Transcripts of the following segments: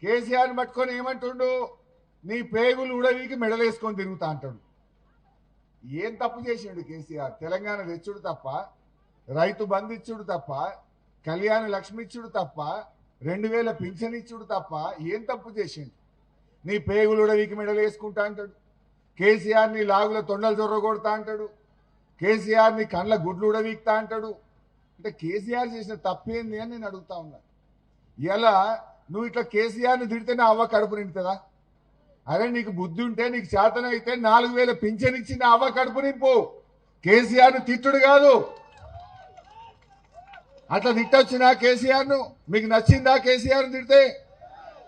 కేసీఆర్ పట్టుకొని ఏమంటుండు, నీ పేగులు ఉడవీకి మెడలేసుకొని తిరుగుతా అంటాడు. ఏం తప్పు చేసిండు కేసీఆర్? తెలంగాణ తెచ్చుడు తప్ప, రైతు బంధు ఇచ్చుడు తప్ప, కళ్యాణ లక్ష్మి ఇచ్చుడు తప్ప, 2000 పింఛన్ ఇచ్చుడు తప్ప ఏం తప్పు చేసిండు? నీ పేగులు ఉడవీకి మెడలేసుకుంటా అంటాడు. కేసీఆర్ ని లాగుల తొండలు చొర్రగొడతా అంటాడు. కేసీఆర్ ని కండ్ల గుడ్లు ఉడవీక్తా అంటాడు. అంటే కేసీఆర్ చేసిన తప్పేంది అని నేను అడుగుతా ఉన్నా. ఇలా నువ్వు ఇట్లా కేసీఆర్ని తిడితే నా అవ్వ కడుపు నిండుతుందా? అరే నీకు బుద్ధి ఉంటే, నీకు చేతన అయితే 4000 పింఛన్ ఇచ్చి నా అవ్వ కడుపు నింపు. కేసీఆర్ను తిట్టుడు కాదు. అట్లా తిట్టొచ్చినా కేసీఆర్ను? మీకు నచ్చిందా కేసీఆర్ను తిడితే?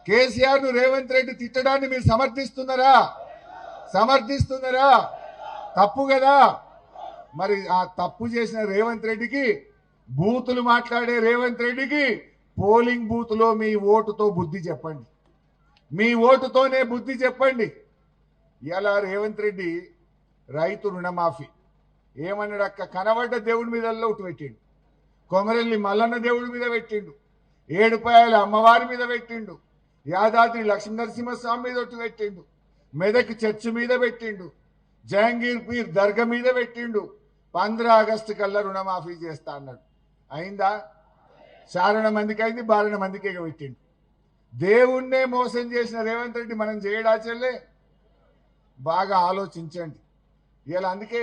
కేసీఆర్ను రేవంత్ రెడ్డి తిట్టడాన్ని మీరు సమర్థిస్తున్నారా? సమర్థిస్తున్నారా? తప్పు కదా. మరి ఆ తప్పు చేసిన రేవంత్ రెడ్డికి, బూతులు మాట్లాడే రేవంత్ రెడ్డికి పోలింగ్ బూత్లో మీ ఓటుతో బుద్ధి చెప్పండి. మీ ఓటుతోనే బుద్ధి చెప్పండి. ఇలా రేవంత్ రెడ్డి రైతు రుణమాఫీ ఏమన్నాడు? అక్క కనబడ్డ దేవుడి మీద ఒట్టు పెట్టిండు. కొమరెల్లి మల్లన్న దేవుడి మీద పెట్టిండు. ఏడుపాయల అమ్మవారి మీద పెట్టిండు. యాదాద్రి లక్ష్మీనరసింహస్వామి మీద ఒట్టు పెట్టిండు. మెదక్ చర్చి మీద పెట్టిండు. జహంగీర్ పీర్ దర్గా మీద పెట్టిండు. 15 ఆగస్టు కల్లా రుణమాఫీ చేస్తా అన్నాడు. అయిందా? చారణ మందికి అయింది, 12 మందికి పెట్టిండు. దేవుణ్ణే మోసం చేసిన రేవంత్ రెడ్డి మనం చేయడా చెల్లే? బాగా ఆలోచించండి. ఇలా అందుకే